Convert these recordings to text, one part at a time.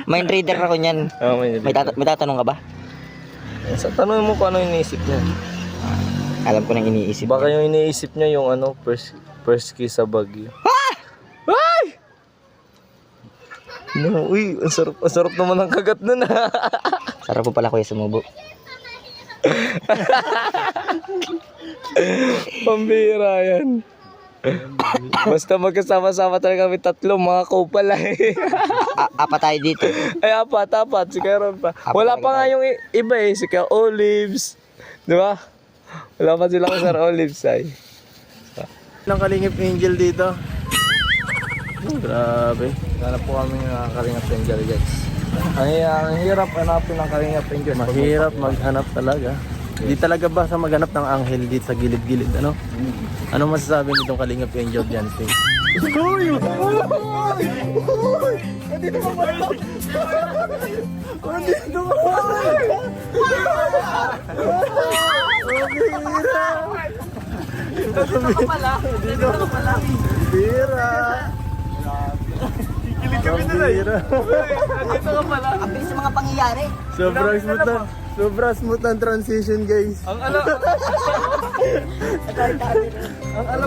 Mind reader ako niyan. Oh, May tatanong ka ba? Sa tanong mo kung ano iniisip niya. Alam ko nang iniisip. Baka yung iniisip niya yung ano, first kiss sa Baguio. Ay! No, uy, ang sarap naman ng kagat nun ha. Sarap po pala kuya sumubo. Pambira yan. Basta magkasama-sama talaga kami tatlo, mga kupal eh. Apat tayo dito. Ay, apat. Si Karen pa. Wala pa nga yung iba eh. Si Ka Olives. Di ba? Wala pa sila kung Sir Olives ay. Ilang Kalingap Angel dito. Grabe. Hanap po kami ng Kalingap Angel guys. Ang hirap hanapin ng Kalingap Angel. Mahirap maghanap talaga. Hindi talaga ba sa maghanap ng anghel dito sa gilid-gilid, ano? Ano masasabi nitong Kalingap Angel dyan, Steve? Uy! Nandito ka pala! Nandito ka pala! Nandito ka pala! Bira! Kikilig kami na lang! Nandito ka pala! Ang bilis sa mga pangyayari. Sobrang smooth ang transition, guys. Ang alam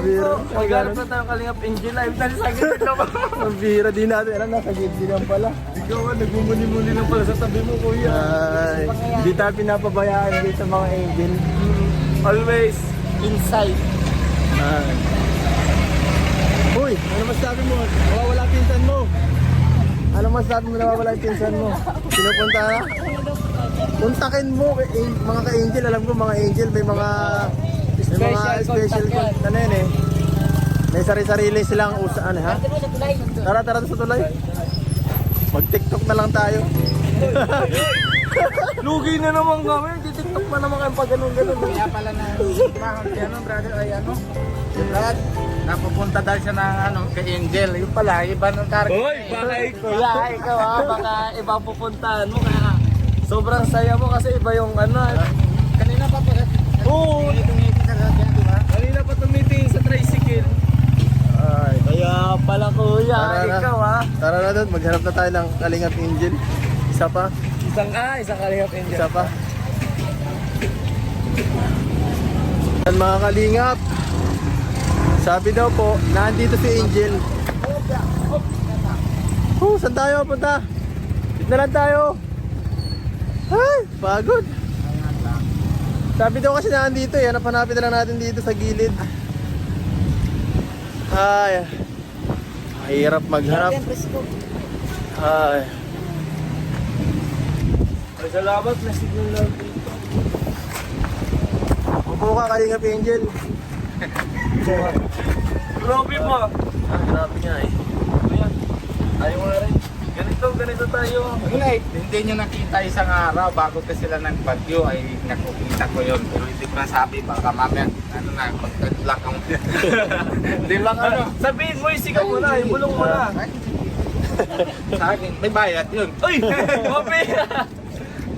ko, maghanap na tayo Kalingap Angel live. Sa gilid naman. Ang bira, di natin alam, nasa gilid lang pala. Ikaw nga, nagmumuni-muni lang pala sa tabi mo, kuya. Ay, hindi tayo pinapabayaan dito sa mga angel. Always inside. Ay. Uy, ano masasabi mo? Nawawala pinsan mo. Ano masasabi mo nawawala yung pinsan mo? Pinupunta ka? Kontakin mo mga ka-angel, alam ko mga angel may mga special ano yun eh. May sari-sarili silang usaan ha. Tara sa tulay. Mag-TikTok na lang tayo. Lugi na naman kami, di-TikTok pa naman kayo pag ganun-ganun. Kaya pala na ano brother ay ano. Brad, napupunta daw siya ng ano kay Angel. Yung pala iba ng target. Hoy, baka ikaw baka iba pupuntahan mo kaya sobrang saya mo kasi iba yung ano. Kanina pa po. Oo. Tumiti sa sasakyan, di ba? Kanina pa tumitingin sa tricycle. Ay, kaya pala kuya, ikaw ha. Tara na doon, maghanap na tayo ng Kalingap Angel. Isa pa? Isang Kalingap Angel. Isa pa? Yan mga Kalingap. Sabi daw po, nandito si Angel. Saan tayo punta? Dito na lang tayo. Ay, pagod. Sabi daw kasi nandito eh, hanapin na lang natin dito sa gilid. Ay, mahirap maghanap. Ay. Ay, salamat na signal lang dito. Upo ka Kalingap Angel. Grabe pa. Grabe nga eh. Ayan. Ayaw nga rin. Ganito tayo. Hindi nyo nakita isang araw bago pa sila nagbagyo ay nakukita ko yun. Pero hindi ko nasabi baka mamaya ano na, mag-block ang hindi lang ano. Sabihin mo, isigaw mo na, ibulong mo na. Sa akin, may bayad yun. Uy! Mapi!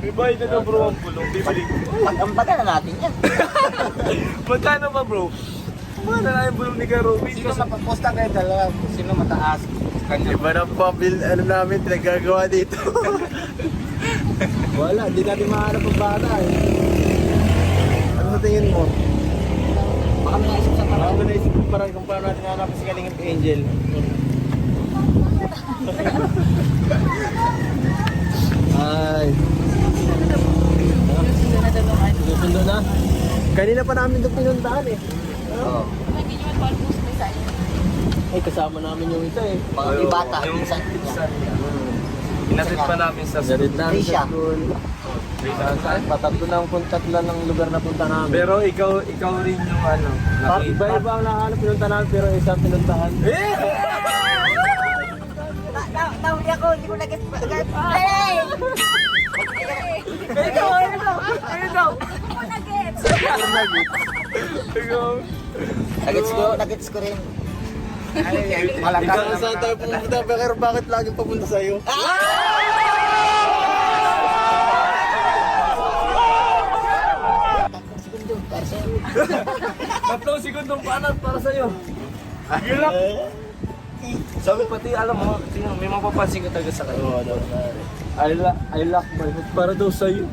May bayad na bro ang bulong. Bibili ko. Pag-ambagan na natin yan. Magkano ba bro? Magkano na yung bulong ni Karobi? Sino mapaposta kayo dalawa? Sino mataas? Kanya. Iba na po ang ano namin, pinagagawa dito. Wala, hindi natin mahanap ang bata eh. Ano sa tingin mo? Baka may naisip sa parang. Ako naisip ko parang kung paano natin hanapin si Kalingap Angel. Ay. Susundo na. Kanina pa namin ito pinuntahan eh. Oo. Ay, kasama namin yung isa eh. Mga may bata. Yung Minsan. Inatid pa namin sa Galit namin Risha. sa school. Patatlo na ang tatlo ng lugar na punta namin. Pero ikaw rin yung ano. Iba-iba ang nakahanap pinunta namin pero isang pinuntahan. Nahuli ako, hindi ko nag-get. Hey! Ito! Nag-gets ko rin. Ikaw saan tayo pumunta pero bakit laging papunta sa'yo? Tatlong segundong panat para sa'yo. Sige lang. Sabi pati, alam mo, tingnan, may mapapansin ka talaga sa kanya. Oo, ano, pare. I lock my heart para daw sa'yo.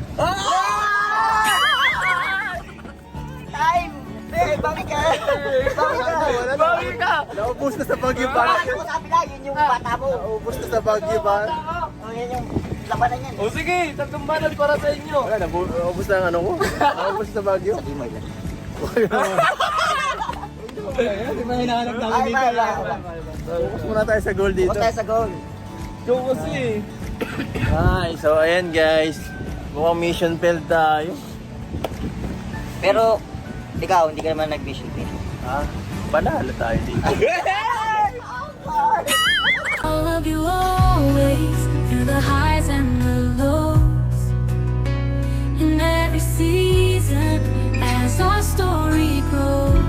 Time! Eh, bakit ka? Bakit ka? Naubos na sa Baguio Para pa. ako sabi lang, yun yung bata mo. Naubos na sa Baguio pa. Oh, yan yung labanan yan. O sige, tatlong banat para sa inyo. Wala, naubos na ang ano ko. Naubos na sa Baguio. Sabi mo yun. Di ba hinahanap Ay, ba. Focus muna tayo sa goal dito. Huwag tayo sa goal. Ikaw kasi. Ay, so ayan guys. Mukhang mission failed tayo. Pero, ikaw, hindi ka naman nag-vision field. Ah, panalo tayo dito. I'll love you always through the highs and the lows. In every season, as our story grows.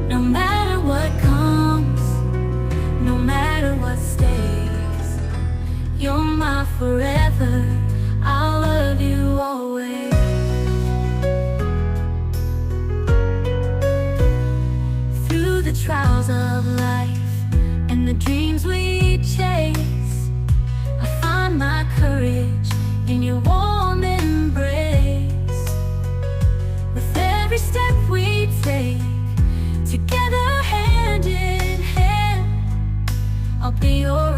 No matter what comes, no matter what stays, you're my forever. I'll love you always. Through the trials of life and the dreams we chase, I find my courage in your warm embrace. With every step we take, together hand in hand, I'll be your